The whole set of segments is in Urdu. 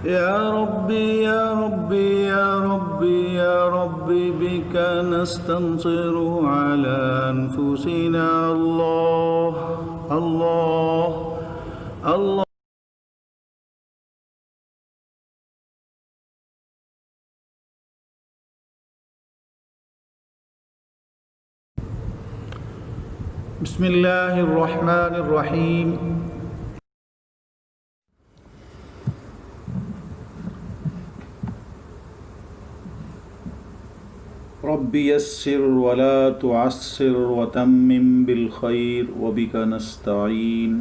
يا ربي يا ربي يا ربي يا ربي بك نستنصر على أنفسنا. الله الله الله. بسم الله الرحمن الرحيم. رب يسر ولا تعسر وتمم بالخير وبك نستعين.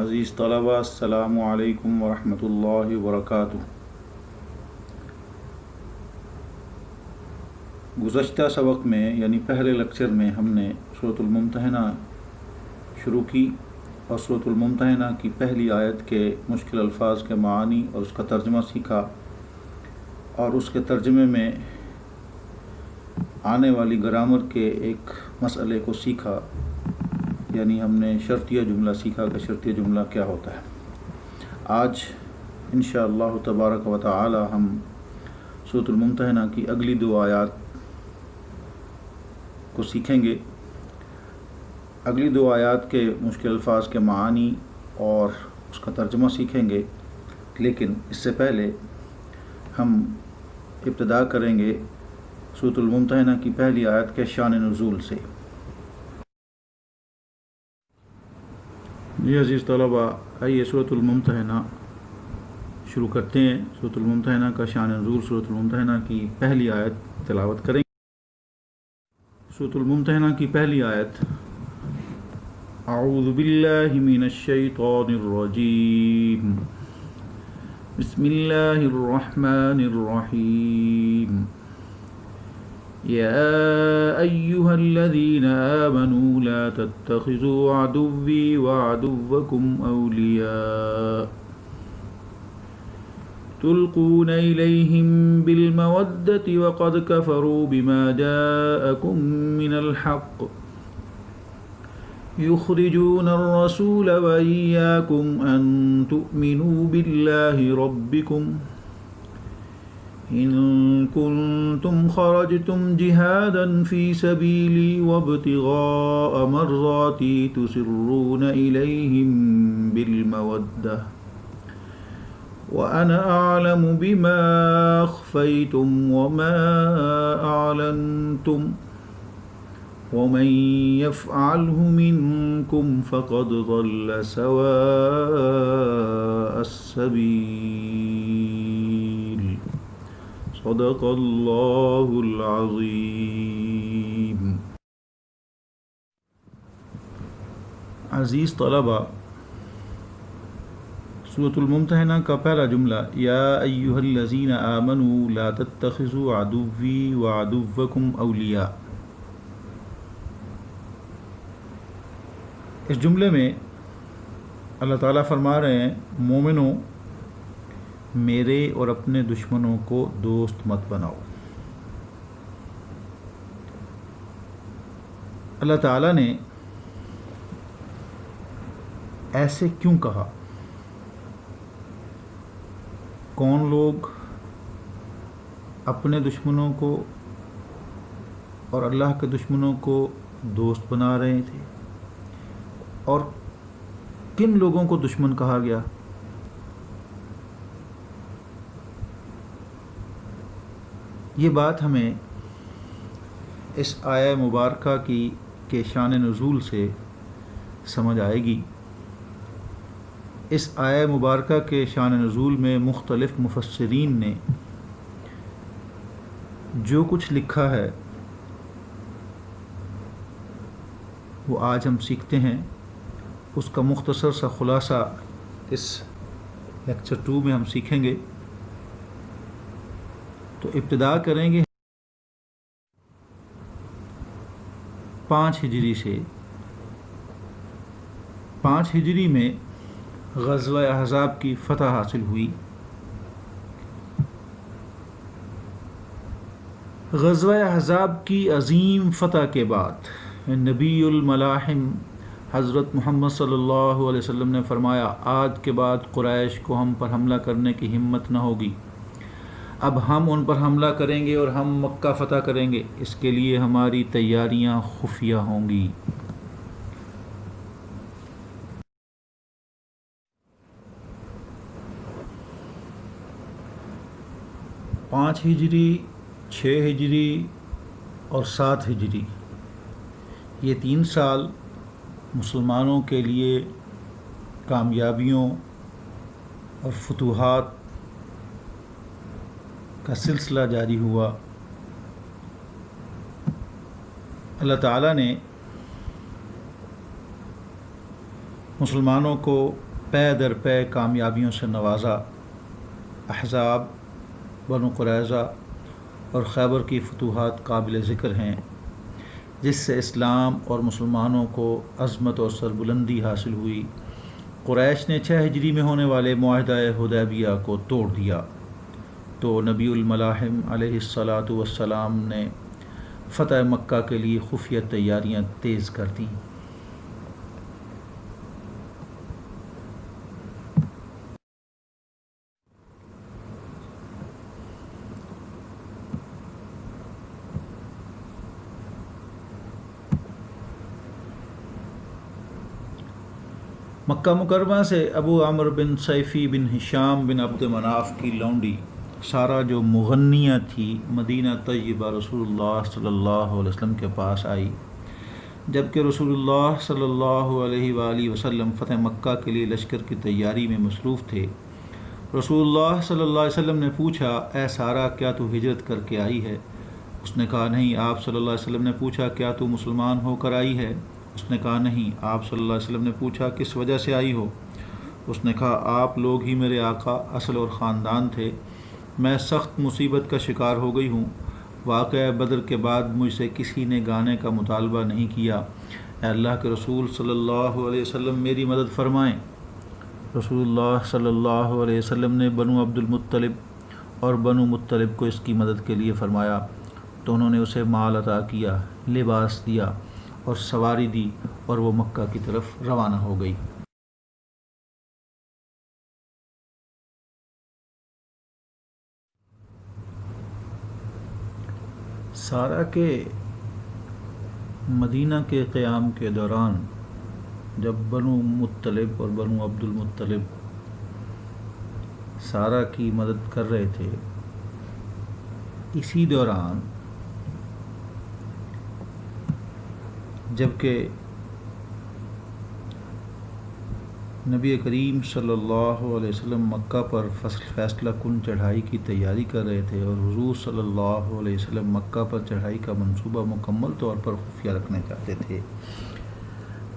عزیز طلبہ، السلام علیکم ورحمۃ اللہ وبرکاتہ. گزشتہ سبق میں یعنی پہلے لیکچر میں ہم نے سورۃ الممتحنہ شروع کی اور سورۃ الممتحنہ کی پہلی آیت کے مشکل الفاظ کے معانی اور اس کا ترجمہ سیکھا، اور اس کے ترجمے میں آنے والی گرامر کے ایک مسئلے کو سیکھا، یعنی ہم نے شرطیہ جملہ سیکھا کہ شرطیہ جملہ کیا ہوتا ہے. آج انشاءاللہ تبارک و تعالی ہم سورۃ الممتحنہ کی اگلی 2 آیات کو سیکھیں گے. اگلی 2 آیات کے مشکل الفاظ کے معانی اور اس کا ترجمہ سیکھیں گے، لیکن اس سے پہلے ہم ابتدا کریں گے سورۃ الممتحنہ کی پہلی آیت کے شان نزول سے. جی عزیز طلبہ، آئیے سورۃ الممتحنہ شروع کرتے ہیں. سورۃ الممتحنہ کا شان نزول، سورۃ الممتحنہ کی پہلی آیت تلاوت کریں. سورۃ الممتحنہ کی پہلی آیت: اعوذ باللہ من الشیطان الرجیم، بسم اللہ الرحمن الرحیم. يا أيها الذين آمنوا لا تتخذوا عدوي وعدوكم أولياء تلقون إليهم بالمودة وقد كفروا بما جاءكم من الحق يخرجون الرسول وإياكم أن تؤمنوا بالله ربكم إن كنتم خرجتم جهادا في سبيلي وابتغاء مرضاتي تسرون إليهم بالمودة وأنا أعلم بما أخفيتم وما أعلنتم ومن يفعله منكم فقد ضل سواء السبيل. صدق اللہ العظیم. عزیز طلبہ، سورۃ الممتحنہ کا پہلا جملہ یا ایھا الذین آمنوا لا تتخذوا عدوی وعدوکم اولیاء، اس جملے میں اللہ تعالیٰ فرما رہے ہیں مومنوں، میرے اور اپنے دشمنوں کو دوست مت بناؤ. اللہ تعالیٰ نے ایسے کیوں کہا؟ کون لوگ اپنے دشمنوں کو اور اللہ کے دشمنوں کو دوست بنا رہے تھے، اور کن لوگوں کو دشمن کہا گیا؟ یہ بات ہمیں اس آیہ مبارکہ کے شان نزول سے سمجھ آئے گی. اس آیہ مبارکہ کے شان نزول میں مختلف مفسرین نے جو کچھ لکھا ہے وہ آج ہم سیکھتے ہیں. اس کا مختصر سا خلاصہ اس لیکچر 2 میں ہم سیکھیں گے. تو ابتدا کریں گے 5 ہجری سے. 5 ہجری میں غزوہ احزاب کی فتح حاصل ہوئی. غزوہ احزاب کی عظیم فتح کے بعد نبی الملاحم حضرت محمد صلی اللہ علیہ وسلم نے فرمایا آج کے بعد قریش کو ہم پر حملہ کرنے کی ہمت نہ ہوگی، اب ہم ان پر حملہ کریں گے اور ہم مکہ فتح کریں گے، اس کے لیے ہماری تیاریاں خفیہ ہوں گی۔ 5 ہجری، 6 ہجری اور 7 ہجری، یہ 3 سال مسلمانوں کے لیے کامیابیوں اور فتوحات کا سلسلہ جاری ہوا۔ اللہ تعالیٰ نے مسلمانوں کو پے در پے کامیابیوں سے نوازا۔ احزاب، بنو قریظہ اور خیبر کی فتوحات قابل ذکر ہیں، جس سے اسلام اور مسلمانوں کو عظمت اور سربلندی حاصل ہوئی۔ قریش نے 6 ہجری میں ہونے والے معاہدہ حدیبیہ کو توڑ دیا تو نبی الملاحم علیہ الصلاۃ والسلام نے فتح مکہ کے لیے خفیہ تیاریاں تیز کر دیں۔ مکہ مکرمہ سے ابو عمر بن سیفی بن ہشام بن عبد مناف کی لونڈی سارہ جو مغنیہ تھی مدینہ طیبہ رسول اللہ صلی اللہ علیہ وسلم کے پاس آئی، جبکہ رسول اللہ صلی اللہ علیہ وآلہ وسلم فتح مکہ کے لیے لشکر کی تیاری میں مصروف تھے۔ رسول اللہ صلی اللہ علیہ وسلم نے پوچھا، اے سارہ کیا تو ہجرت کر کے آئی ہے؟ اس نے کہا نہیں۔ آپ صلی اللہ علیہ وسلم نے پوچھا کیا تو مسلمان ہو کر آئی ہے؟ اس نے کہا نہیں۔ آپ صلی اللہ علیہ وسلم نے پوچھا کس وجہ سے آئی ہو؟ اس نے کہا آپ لوگ ہی میرے آقا اصل اور خاندان تھے، میں سخت مصیبت کا شکار ہو گئی ہوں، واقعہ بدر کے بعد مجھ سے کسی نے گانے کا مطالبہ نہیں کیا، اے اللہ کے رسول صلی اللہ علیہ وسلم میری مدد فرمائیں۔ رسول اللہ صلی اللہ علیہ وسلم نے بنو عبد المطلب اور بنو مطلب کو اس کی مدد کے لیے فرمایا تو انہوں نے اسے مال عطا کیا، لباس دیا اور سواری دی اور وہ مکہ کی طرف روانہ ہو گئی۔ سارہ کے مدینہ کے قیام کے دوران جب بنو مطلب اور بنو عبد المطلب سارہ کی مدد کر رہے تھے، اسی دوران جبکہ نبی کریم صلی اللہ علیہ وسلم مکہ پر فیصلہ کن چڑھائی کی تیاری کر رہے تھے اور حضور صلی اللہ علیہ وسلم مکہ پر چڑھائی کا منصوبہ مکمل طور پر خفیہ رکھنا چاہتے تھے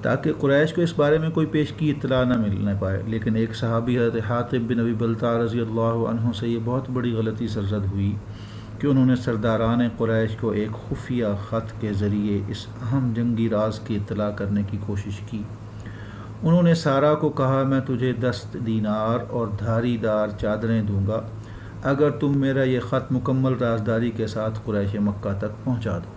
تاکہ قریش کو اس بارے میں کوئی پیشگی اطلاع نہ ملنے پائے، لیکن ایک صحابی حضرت حاطب بن ابی بلتع رضی اللہ عنہ سے یہ بہت بڑی غلطی سرزد ہوئی کہ انہوں نے سرداران قریش کو ایک خفیہ خط کے ذریعے اس اہم جنگی راز کی اطلاع کرنے کی کوشش کی۔ انہوں نے سارہ کو کہا میں تجھے 10 دینار اور دھاری دار چادریں دوں گا اگر تم میرا یہ خط مکمل رازداری کے ساتھ قریش مکہ تک پہنچا دو۔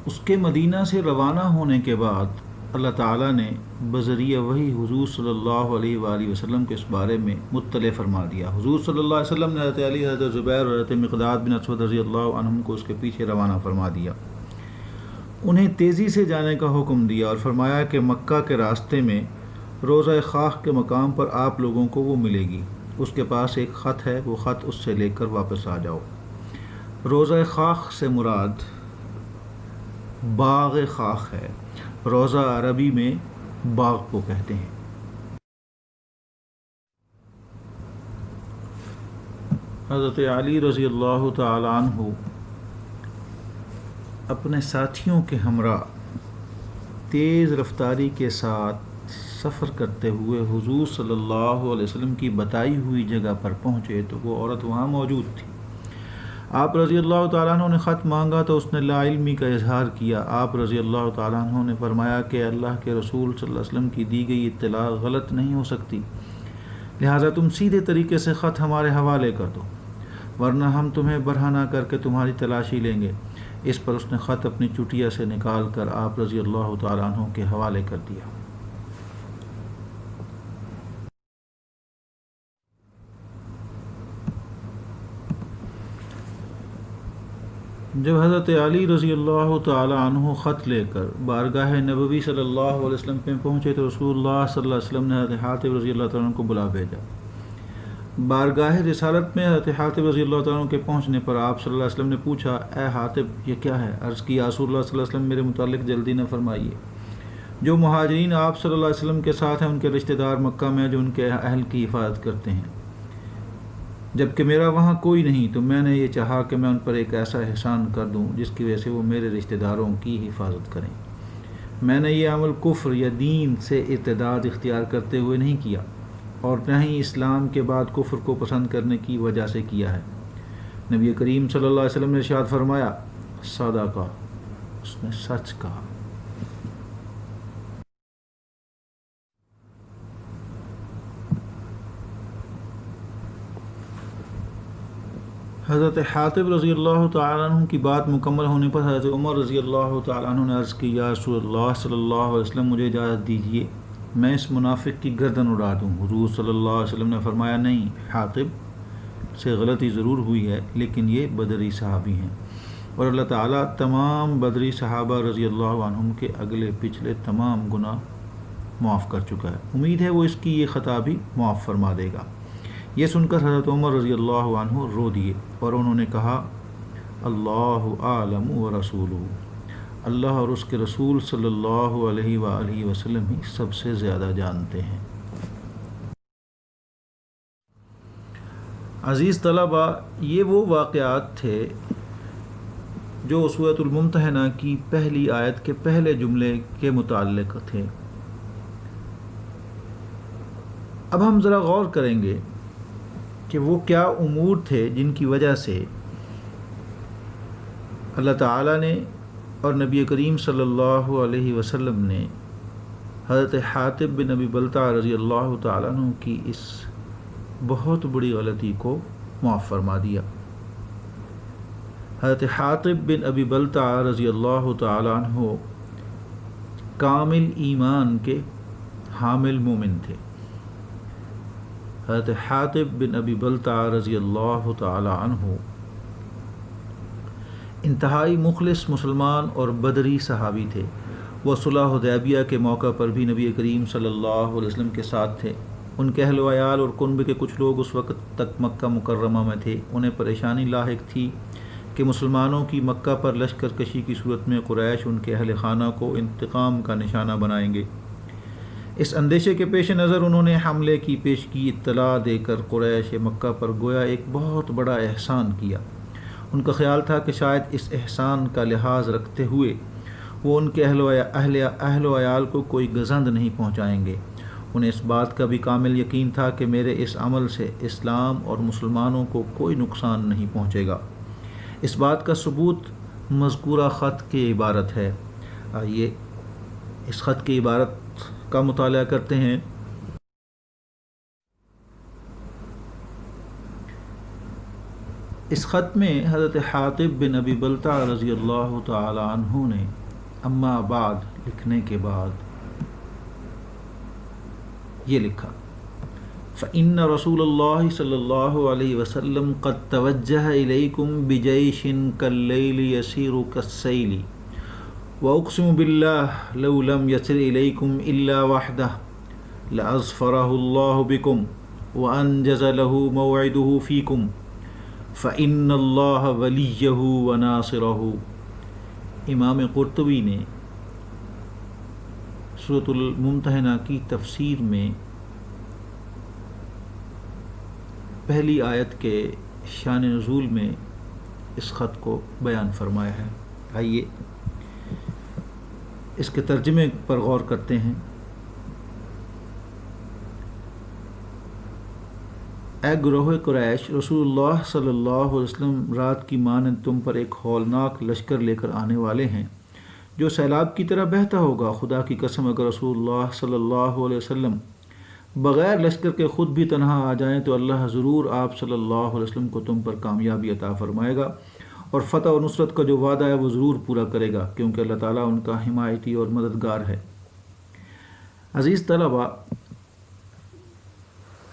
اس کے مدینہ سے روانہ ہونے کے بعد اللہ تعالیٰ نے بذریعہ وحی حضور صلی اللہ علیہ وآلہ وسلم کے اس بارے میں مطلع فرما دیا۔ حضور صلی اللہ علیہ وسلم نے حضرت علی، حضرت زبیر اور حضرت مقداد بن اسود رضی اللہ عنہم کو اس کے پیچھے روانہ فرما دیا، انہیں تیزی سے جانے کا حکم دیا اور فرمایا کہ مکہ کے راستے میں روضہ خاک کے مقام پر آپ لوگوں کو وہ ملے گی، اس کے پاس ایک خط ہے، وہ خط اس سے لے کر واپس آ جاؤ۔ روضہ خاک سے مراد باغ خاک ہے، روضہ عربی میں باغ کو کہتے ہیں۔ حضرت علی رضی اللہ تعالی عنہ اپنے ساتھیوں کے ہمراہ تیز رفتاری کے ساتھ سفر کرتے ہوئے حضور صلی اللہ علیہ وسلم کی بتائی ہوئی جگہ پر پہنچے تو وہ عورت وہاں موجود تھی۔ آپ رضی اللہ تعالیٰ عنہ نے خط مانگا تو اس نے لا علمی کا اظہار کیا۔ آپ رضی اللہ تعالیٰ عنہ نے فرمایا کہ اللہ کے رسول صلی اللہ علیہ وسلم کی دی گئی اطلاع غلط نہیں ہو سکتی، لہٰذا تم سیدھے طریقے سے خط ہمارے حوالے کر دو۔ ورنہ ہم تمہیں برہنہ کر کے تمہاری تلاشی لیں گے۔ اس پر اس نے خط اپنی چٹیا سے نکال کر آپ رضی اللہ تعالیٰ عنہ کے حوالے کر دیا۔ جب حضرت علی رضی اللہ تعالیٰ عنہ خط لے کر بارگاہ نبوی صلی اللہ علیہ وسلم پہ پہنچے تو رسول اللہ صلی اللہ علیہ وسلم نے حضرت حاطب رضی اللہ تعالیٰ عنہ کو بلا بھیجا۔ بارگاہ رسالت میں حضرت حاطب رضی اللہ تعالیٰ عنہ کے پہنچنے پر آپ صلی اللہ علیہ وسلم نے پوچھا، اے حاطب یہ کیا ہے؟ عرض کی، رسول اللہ صلی اللہ علیہ وسلم میرے متعلق جلدی نہ فرمائیے۔ جو مہاجرین آپ صلی اللہ علیہ وسلم کے ساتھ ہیں ان کے رشتہ دار مکہ میں جو ان کے اہل کی حفاظت کرتے ہیں، جبکہ میرا وہاں کوئی نہیں، تو میں نے یہ چاہا کہ میں ان پر ایک ایسا احسان کر دوں جس کی وجہ سے وہ میرے رشتہ داروں کی حفاظت کریں۔ میں نے یہ عمل کفر یا دین سے ارتداد اختیار کرتے ہوئے نہیں کیا، اور نہ ہی اسلام کے بعد کفر کو پسند کرنے کی وجہ سے کیا ہے۔ نبی کریم صلی اللہ علیہ وسلم نے ارشاد فرمایا، صدقہ، اس نے سچ کہا۔ حضرت حاطب رضی اللہ تعالیٰ عنہ کی بات مکمل ہونے پر حضرت عمر رضی اللہ تعالیٰ عنہ نے عرض کی، یا رسول اللہ صلی اللہ علیہ وسلم مجھے اجازت دیجیے میں اس منافق کی گردن اڑا دوں۔ حضور صلی اللہ علیہ وسلم نے فرمایا، نہیں، حاطب سے غلطی ضرور ہوئی ہے لیکن یہ بدری صحابی ہیں، اور اللہ تعالیٰ تمام بدری صحابہ رضی اللہ عنہم کے اگلے پچھلے تمام گناہ معاف کر چکا ہے، امید ہے وہ اس کی یہ خطا بھی معاف فرما دے گا۔ یہ سن کر حضرت عمر رضی اللہ عنہ رو دیے اور انہوں نے کہا، اللہ اعلم و رسولہ، اللہ اور اس کے رسول صلی اللہ علیہ وآلہ وسلم ہی سب سے زیادہ جانتے ہیں۔ عزیز طلبہ، یہ وہ واقعات تھے جو سورۃ الممتحنہ کی پہلی آیت کے پہلے جملے کے متعلق تھے۔ اب ہم ذرا غور کریں گے کہ وہ کیا امور تھے جن کی وجہ سے اللہ تعالیٰ نے اور نبی کریم صلی اللہ علیہ وسلم نے حضرت حاطب بن ابی بلتع رضی اللہ تعالیٰ عنہ کی اس بہت بڑی غلطی کو معاف فرما دیا۔ حضرت حاطب بن ابی بلتع رضی اللہ تعالیٰ عنہ کامل ایمان کے حامل مومن تھے۔ حضرت حاطب بن ابی بلتع رضی اللہ تعالی عنہ انتہائی مخلص مسلمان اور بدری صحابی تھے۔ وہ صلح حدیبیہ کے موقع پر بھی نبی کریم صلی اللہ علیہ وسلم کے ساتھ تھے۔ ان کے اہل و عیال اور کنب کے کچھ لوگ اس وقت تک مکہ مکرمہ میں تھے۔ انہیں پریشانی لاحق تھی کہ مسلمانوں کی مکہ پر لشکر کشی کی صورت میں قریش ان کے اہل خانہ کو انتقام کا نشانہ بنائیں گے۔ اس اندیشے کے پیش نظر انہوں نے حملے کی پیشگی اطلاع دے کر قریش مکہ پر گویا ایک بہت بڑا احسان کیا۔ ان کا خیال تھا کہ شاید اس احسان کا لحاظ رکھتے ہوئے وہ ان کے اہل و عیال کو کوئی گزند نہیں پہنچائیں گے۔ انہیں اس بات کا بھی کامل یقین تھا کہ میرے اس عمل سے اسلام اور مسلمانوں کو کوئی نقصان نہیں پہنچے گا۔ اس بات کا ثبوت مذکورہ خط کی عبارت ہے۔ آئیے اس خط کی عبارت کا مطالعہ کرتے ہیں۔ اس خط میں حضرت حاطب بن ابی بلتع رضی اللہ تعالی عنہ نے اما بعد لکھنے کے بعد یہ لکھا، فإن رسول اللہ صلی اللہ علیہ وسلم قد توجہ الیکم بجیش کاللیل یسیر کالسیل وأقسم بالله لو لم يسر إليكم إلا وحده لأظفره الله بكم وأنجز له موعده فيكم فإن الله وليه وناصره۔ امام قرطبی نے سورۃ الممتحنہ کی تفسیر میں پہلی آیت کے شان نزول میں اس خط کو بیان فرمایا ہے۔ آئیے اس کے ترجمے پر غور کرتے ہیں۔ اے گروہ قریش، رسول اللہ صلی اللہ علیہ وسلم رات کی مانند تم پر ایک ہولناک لشکر لے کر آنے والے ہیں جو سیلاب کی طرح بہتا ہوگا۔ خدا کی قسم اگر رسول اللہ صلی اللہ علیہ وسلم بغیر لشکر کے خود بھی تنہا آ جائیں تو اللہ ضرور آپ صلی اللہ علیہ وسلم کو تم پر کامیابی عطا فرمائے گا، اور فتح و نصرت کا جو وعدہ ہے وہ ضرور پورا کرے گا، کیونکہ اللہ تعالیٰ ان کا حمایتی اور مددگار ہے۔ عزیز طلباء،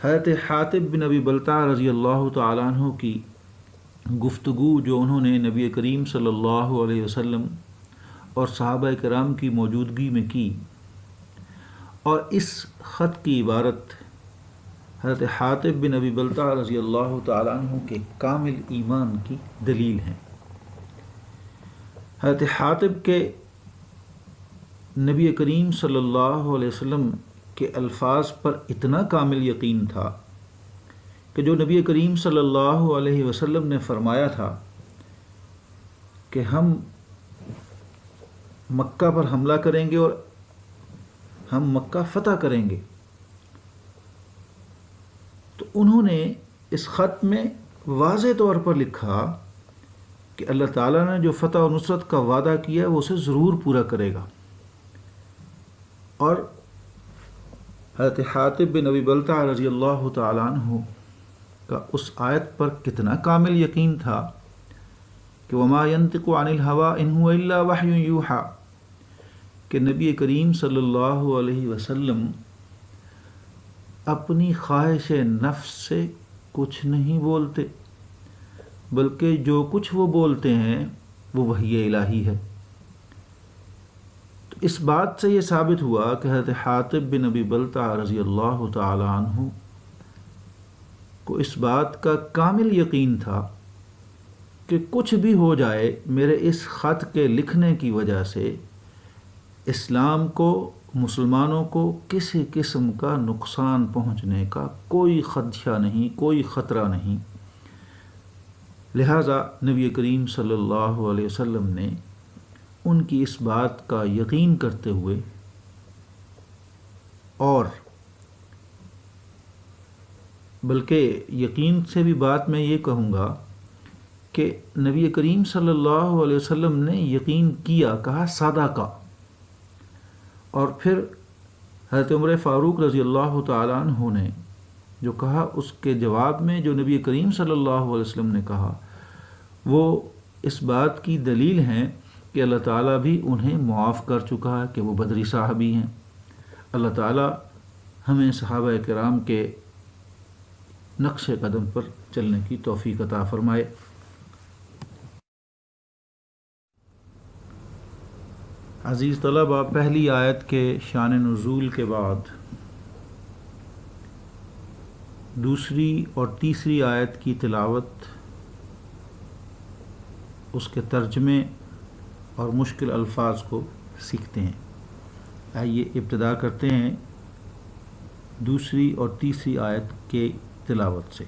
حضرت حاتب بن ابی بلتع رضی اللہ تعالیٰ عنہ کی گفتگو جو انہوں نے نبی کریم صلی اللہ علیہ وسلم اور صحابہ کرام کی موجودگی میں کی، اور اس خط کی عبارت حضرت حاتب بن ابی بلتع رضی اللہ تعالیٰ عنہ کے کامل ایمان کی دلیل ہے۔ حضرت حاتب کے نبی کریم صلی اللہ علیہ وسلم کے الفاظ پر اتنا کامل یقین تھا کہ جو نبی کریم صلی اللہ علیہ وسلم نے فرمایا تھا کہ ہم مکہ پر حملہ کریں گے اور ہم مکہ فتح کریں گے، تو انہوں نے اس خط میں واضح طور پر لکھا کہ اللہ تعالیٰ نے جو فتح و نصرت کا وعدہ کیا ہے وہ اسے ضرور پورا کرے گا۔ اور حضرت حاتب بن ابی بلتع رضی اللہ تعالیٰ عنہ کا اس آیت پر کتنا کامل یقین تھا کہ وما ينطق عن الهوى ان هو الا وحی یوحى، کہ نبی کریم صلی اللہ علیہ وسلم اپنی خواہش نفس سے کچھ نہیں بولتے، بلکہ جو کچھ وہ بولتے ہیں وہ وحی الہی ہے۔ تو اس بات سے یہ ثابت ہوا کہ حضرت حاتب بن ابی بلتع رضی اللہ تعالی عنہ کو اس بات کا کامل یقین تھا کہ کچھ بھی ہو جائے میرے اس خط کے لکھنے کی وجہ سے اسلام کو، مسلمانوں کو کسی قسم کا نقصان پہنچنے کا کوئی خدشہ نہیں، کوئی خطرہ نہیں۔ لہٰذا نبی کریم صلی اللہ علیہ وسلم نے ان کی اس بات کا یقین کرتے ہوئے، اور بلکہ یقین سے بھی بات میں یہ کہوں گا کہ نبی کریم صلی اللہ علیہ وسلم نے یقین کیا، کہا صدقہ، اور پھر حضرت عمر فاروق رضی اللہ تعالیٰ عنہ نے جو کہا اس کے جواب میں جو نبی کریم صلی اللہ علیہ وسلم نے کہا وہ اس بات کی دلیل ہیں کہ اللہ تعالیٰ بھی انہیں معاف کر چکا ہے کہ وہ بدری صحابی ہیں۔ اللہ تعالیٰ ہمیں صحابہ کرام کے نقش قدم پر چلنے کی توفیق عطا فرمائے۔ عزیز طلبہ، پہلی آیت کے شان نزول کے بعد دوسری اور تیسری آیت کی تلاوت، اس کے ترجمے اور مشکل الفاظ کو سیکھتے ہیں۔ آئیے ابتدا کرتے ہیں دوسری اور تیسری آیت کے تلاوت سے۔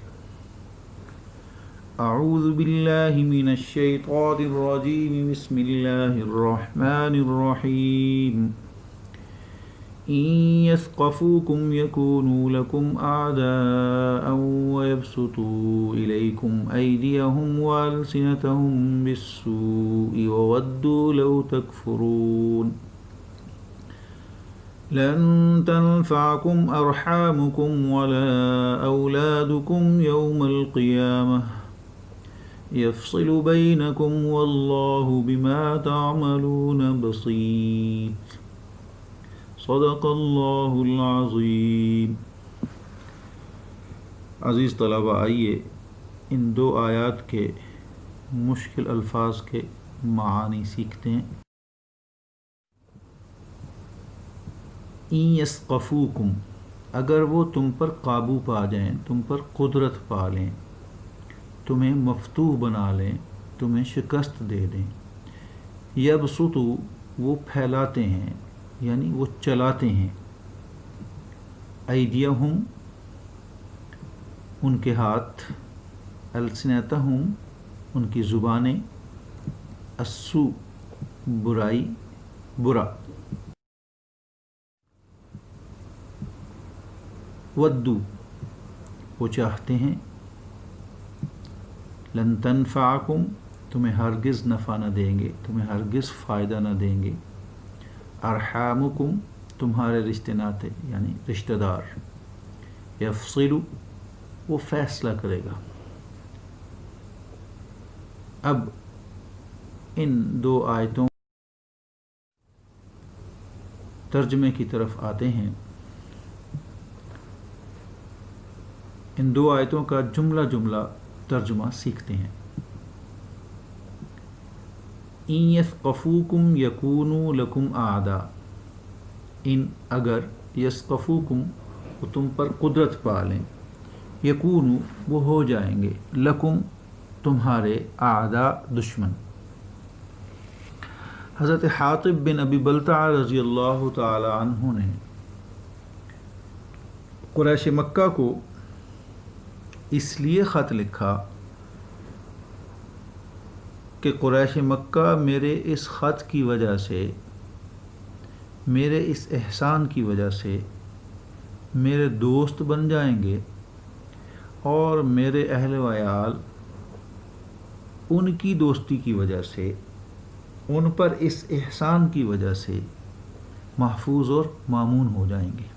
اعوذ باللہ من الشیطان الرجیم، بسم اللہ الرحمن الرحیم۔ ان یثقفوکم یکونوا لکم اعداء ویبسطوا الیکم ایدیہم والسنتہم بالسوء وودوا لو تکفرون۔ لن تنفعکم ارحامکم ولا اولادکم یوم القیامہ یفصل بینکم واللہ بما تعملون بصیر۔ صدق اللہ العظیم۔ عزیز طلبہ، آئیے ان دو آیات کے مشکل الفاظ کے معانی سیکھتے ہیں۔ ان یثقفوکم، اگر وہ تم پر قابو پا جائیں، تم پر قدرت پا لیں، تمہیں مفتوح بنا لیں، تمہیں شکست دے دیں۔ یبسطوا، وہ پھیلاتے ہیں یعنی وہ چلاتے ہیں، ایدیہم، ان کے ہاتھ، السنتہم، ان کی زبانیں، السوء، برائی، برا۔ ودو، وہ چاہتے ہیں، لن تنفعکم، تمہیں ہرگز نفع نہ دیں گے، تمہیں ہرگز فائدہ نہ دیں گے، ارحامکم، تمہارے رشتے ناتے یعنی رشتہ دار، یفصل وہ فیصلہ کرے گا. اب ان دو آیتوں ترجمے کی طرف آتے ہیں. ان دو آیتوں کا جملہ جملہ ترجمہ سیکھتے ہیں. ان یثقفوکم یکونوا لکم اعداء، ان اگر یثقفوکم وہ تم پر قدرت پا لیں، یکونوا وہ ہو جائیں گے، لکم تمہارے، اعداء دشمن. حضرت حاطب بن ابی بلتع رضی اللہ تعالی عنہ نے قریش مکہ کو اس لیے خط لکھا کہ قریش مکہ میرے اس خط کی وجہ سے، میرے اس احسان کی وجہ سے میرے دوست بن جائیں گے، اور میرے اہل و عیال ان کی دوستی کی وجہ سے، ان پر اس احسان کی وجہ سے محفوظ اور مامون ہو جائیں گے.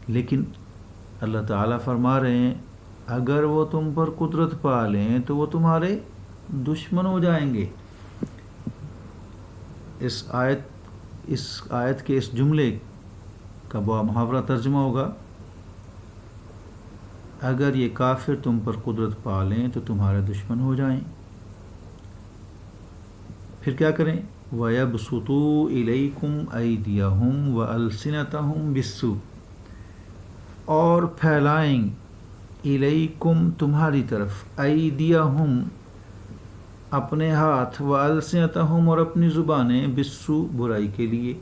لیکن اللہ تعالیٰ فرما رہے ہیں اگر وہ تم پر قدرت پا لیں تو وہ تمہارے دشمن ہو جائیں گے. اس آیت کے اس جملے کا محاورہ ترجمہ ہوگا اگر یہ کافر تم پر قدرت پا لیں تو تمہارے دشمن ہو جائیں. پھر کیا کریں؟ وَيَبْسُطُوا إِلَيْكُمْ أَيْدِيَهُمْ وَأَلْسِنَتَهُمْ بِالسُّوءِ، اور پھیلائیں الیکم تمہاری طرف، ایدیہم اپنے ہاتھ، وَأَلْسِنَتَهُمْ اور اپنی زبانیں، بالسوء برائی کے لیے.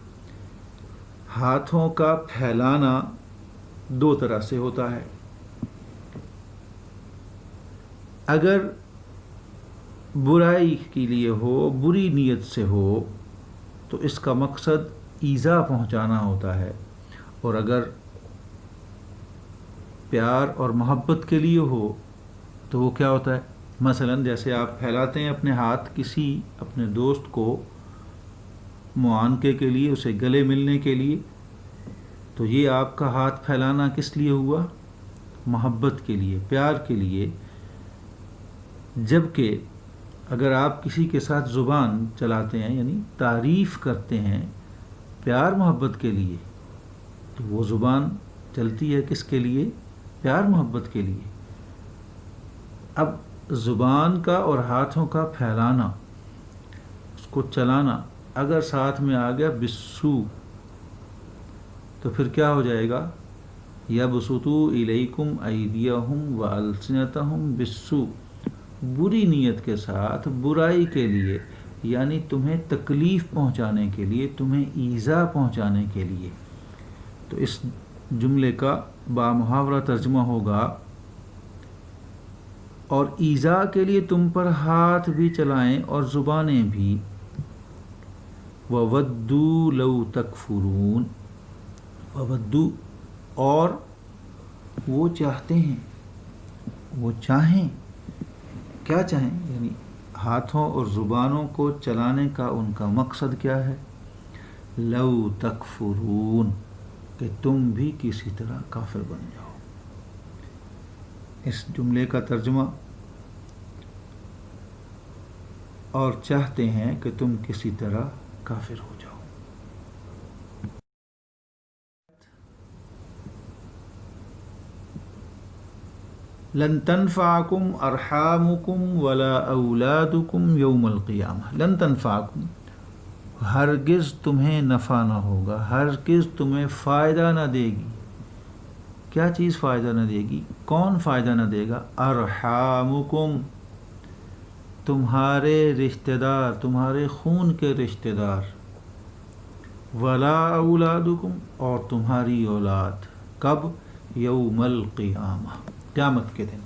ہاتھوں کا پھیلانا دو طرح سے ہوتا ہے. اگر برائی کے لیے ہو، بری نیت سے ہو، تو اس کا مقصد ایذا پہنچانا ہوتا ہے. اور اگر پیار اور محبت کے لیے ہو تو وہ کیا ہوتا ہے؟ مثلا جیسے آپ پھیلاتے ہیں اپنے ہاتھ کسی اپنے دوست کو معانقے کے لیے، اسے گلے ملنے کے لیے، تو یہ آپ کا ہاتھ پھیلانا کس لیے ہوا؟ محبت کے لیے، پیار کے لیے. جبکہ اگر آپ کسی کے ساتھ زبان چلاتے ہیں، یعنی تعریف کرتے ہیں پیار محبت کے لیے، تو وہ زبان چلتی ہے کس کے لیے؟ پیار محبت کے لیے. اب زبان کا اور ہاتھوں کا پھیلانا، اس کو چلانا اگر ساتھ میں آ گیا بالسوء، تو پھر کیا ہو جائے گا؟ یبسطوا الیکم ایدیہم وَأَلْسِنَتَهُمْ بالسوء، بری نیت کے ساتھ، برائی کے لیے، یعنی تمہیں تکلیف پہنچانے کے لیے، تمہیں ایذا پہنچانے کے لیے. تو اس جملے کا بامحاورہ ترجمہ ہوگا اور ایذا کے لیے تم پر ہاتھ بھی چلائیں اور زبانیں بھی. وَوَدُّوا لَوْ تَكْفُرُونَ، وَوَدُّوا اور وہ چاہتے ہیں، وہ چاہیں، کیا چاہیں؟ یعنی ہاتھوں اور زبانوں کو چلانے کا ان کا مقصد کیا ہے؟ لَوْ تَكْفُرُونَ، کہ تم بھی کسی طرح کافر بن جاؤ. اس جملے کا ترجمہ، اور چاہتے ہیں کہ تم کسی طرح کافر ہو جاؤ. لن تنفعکم ارحامکم ولا اولادکم یوم القیامہ. لن تنفعکم، ہرگز تمہیں نفع نہ ہوگا، ہرگز تمہیں فائدہ نہ دے گی. کیا چیز فائدہ نہ دے گی؟ کون فائدہ نہ دے گا؟ ارحامکم، تمہارے رشتہ دار، تمہارے خون کے رشتہ دار. ولا اولادکم، اور تمہاری اولاد. کب؟ یوم القیامہ، قیامت کے دن.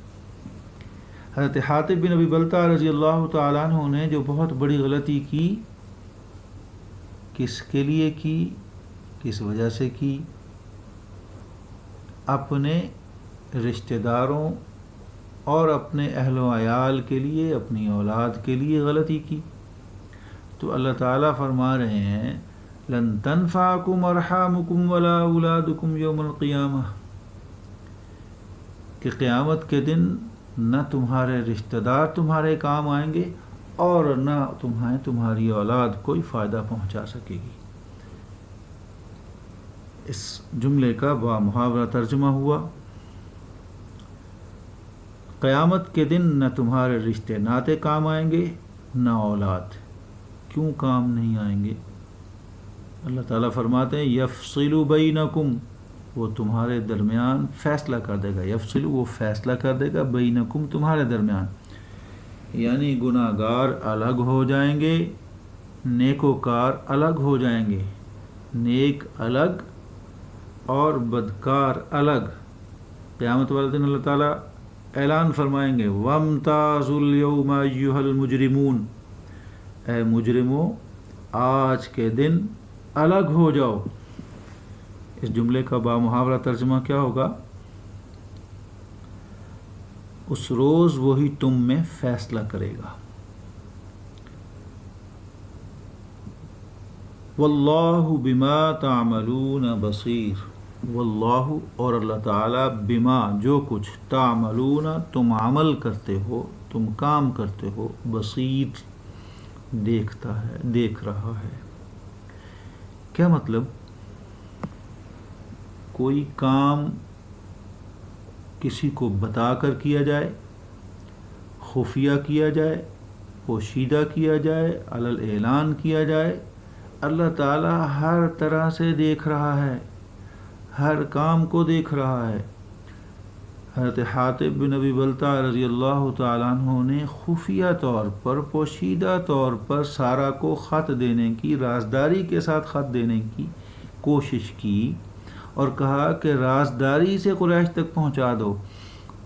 حضرت حاطب بن ابی بلتع رضی اللہ تعالیٰ عنہ نے جو بہت بڑی غلطی کی، کس کے لیے کی، کس وجہ سے کی؟ اپنے رشتہ داروں اور اپنے اہل و عیال کے لیے، اپنی اولاد کے لیے غلطی کی. تو اللہ تعالیٰ فرما رہے ہیں لن تنفعکم ارحامکم ولا اولادکم یوم القیامہ. کہ قیامت کے دن نہ تمہارے رشتہ دار تمہارے کام آئیں گے اور نہ تمہاری اولاد کوئی فائدہ پہنچا سکے گی۔ اس جملے کا بامحاورہ ترجمہ ہوا، قیامت کے دن نہ تمہارے رشتے ناتے کام آئیں گے نہ اولاد۔ کیوں کام نہیں آئیں گے؟ اللہ تعالیٰ فرماتے ہیں یفصل بینکم، وہ تمہارے درمیان فیصلہ کر دے گا۔ یفصل، وہ فیصلہ کر دے گا، بینکم، تمہارے درمیان، یعنی گناہ گار الگ ہو جائیں گے، نیکوکار الگ ہو جائیں گے، نیک الگ اور بدکار الگ۔ قیامت والے دن اللہ تعالیٰ اعلان فرمائیں گے وَامْتَازُوا الْيَوْمَ أَيُّهَا الْمُجْرِمُونَ، اے مجرموں آج کے دن الگ ہو جاؤ۔ اس جملے کا بامحاورہ ترجمہ کیا ہوگا؟ اس روز وہی تم میں فیصلہ کرے گا۔ واللہ بما تعملون بصیر، واللہ، اور اللہ تعالیٰ، بما، جو کچھ، تعملون، تم عمل کرتے ہو، تم کام کرتے ہو، بصیر، دیکھتا ہے، دیکھ رہا ہے۔ کیا مطلب؟ کوئی کام کسی کو بتا کر کیا جائے، خفیہ کیا جائے، پوشیدہ کیا جائے، علی الاعلان کیا جائے، اللہ تعالیٰ ہر طرح سے دیکھ رہا ہے، ہر کام کو دیکھ رہا ہے۔ حضرت حاطب بن ابی بلتع رضی اللہ تعالیٰ عنہ نے خفیہ طور پر، پوشیدہ طور پر سارہ کو خط دینے کی، رازداری کے ساتھ خط دینے کی کوشش کی اور کہا کہ رازداری سے قریش تک پہنچا دو،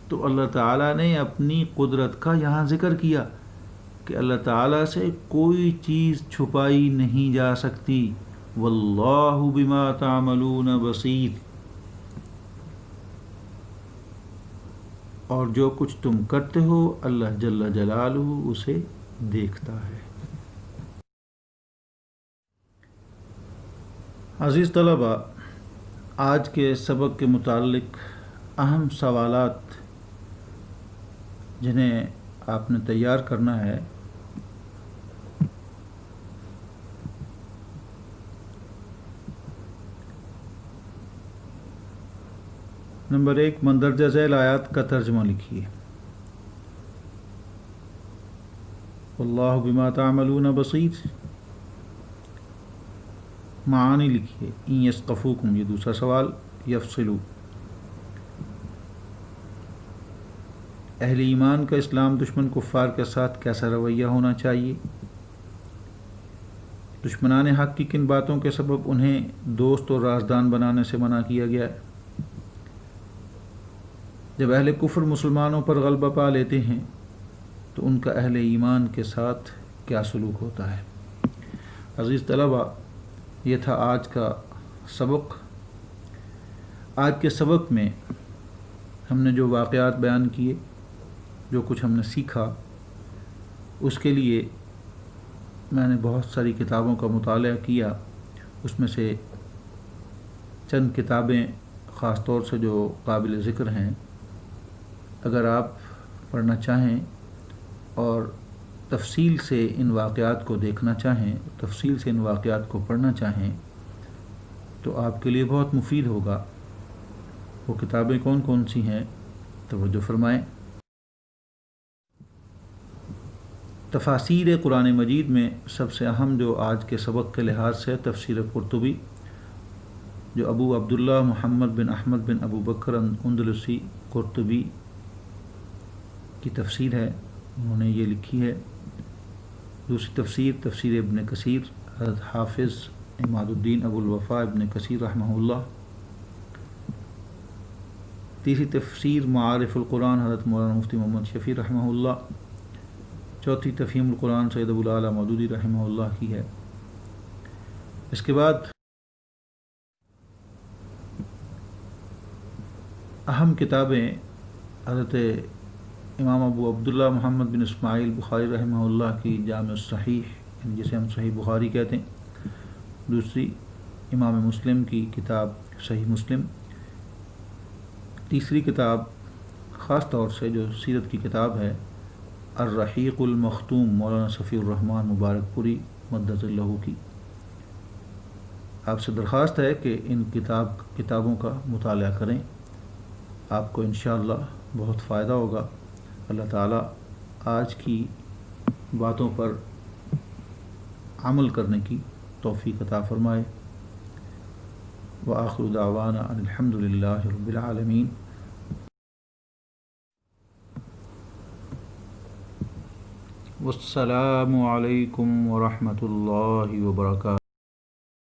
تو اللہ تعالیٰ نے اپنی قدرت کا یہاں ذکر کیا کہ اللہ تعالیٰ سے کوئی چیز چھپائی نہیں جا سکتی۔ واللہ بما تعملون بصیر، اور جو کچھ تم کرتے ہو اللہ جل جلالہ اسے دیکھتا ہے۔ عزیز طلبہ، آج کے سبق کے متعلق اہم سوالات جنہیں آپ نے تیار کرنا ہے، نمبر 1، مندرجہ ذیل آیات کا ترجمہ لکھیے۔ واللہ بما تعملون بصیر، معانی لکھیے۔ ان یثقفوکم، یہ دوسرا سوال، یفصلوا، اہل ایمان کا اسلام دشمن کفار کے ساتھ کیسا رویہ ہونا چاہیے؟ دشمنان حق کی کن باتوں کے سبب انہیں دوست اور رازدان بنانے سے منع کیا گیا ہے؟ جب اہل کفر مسلمانوں پر غلبہ پا لیتے ہیں تو ان کا اہل ایمان کے ساتھ کیا سلوک ہوتا ہے؟ عزیز طلبہ، یہ تھا آج کا سبق۔ آج کے سبق میں ہم نے جو واقعات بیان کیے، جو کچھ ہم نے سیکھا، اس کے لیے میں نے بہت ساری کتابوں کا مطالعہ کیا۔ اس میں سے چند کتابیں خاص طور سے جو قابل ذکر ہیں، اگر آپ پڑھنا چاہیں اور تفصیل سے ان واقعات کو دیکھنا چاہیں، تفصیل سے ان واقعات کو پڑھنا چاہیں، تو آپ کے لیے بہت مفید ہوگا۔ وہ کتابیں کون کون سی ہیں؟ توجہ فرمائیں۔ تفاسیر قرآن مجید میں سب سے اہم جو آج کے سبق کے لحاظ سے تفسیر قرطبی، جو ابو عبداللہ محمد بن احمد بن ابو بکر اندلسی قرطبی کی تفسیر ہے، انہوں نے یہ لکھی ہے۔ دوسری تفسیر، تفسیر ابن کثیر، حضرت حافظ عماد الدین ابو الوفا ابن کثیر رحمہ اللہ۔ تیسری تفسیر معارف القرآن، حضرت مولانا مفتی محمد شفیع رحمہ اللہ۔ چوتھی تفہیم القرآن، سید ابو الاعلیٰ مودودی رحمہ اللہ کی ہے۔ اس کے بعد اہم کتابیں حضرت امام ابو عبداللہ محمد بن اسماعیل بخاری رحمہ اللہ کی جامع الصحیح، جسے ہم صحیح بخاری کہتے ہیں۔ دوسری امام مسلم کی کتاب صحیح مسلم۔ تیسری کتاب خاص طور سے جو سیرت کی کتاب ہے الرحیق المختوم مولانا صفی الرحمن مبارک پوری مدت اللہ کی، آپ سے درخواست ہے کہ ان کتابوں کا مطالعہ کریں، آپ کو انشاءاللہ بہت فائدہ ہوگا۔ اللہ تعالیٰ آج کی باتوں پر عمل کرنے کی توفیق عطا فرمائے۔ وآخر دعوانا ان الحمد للہ رب العالمین۔ والسلام علیکم ورحمۃ اللہ وبرکاتہ۔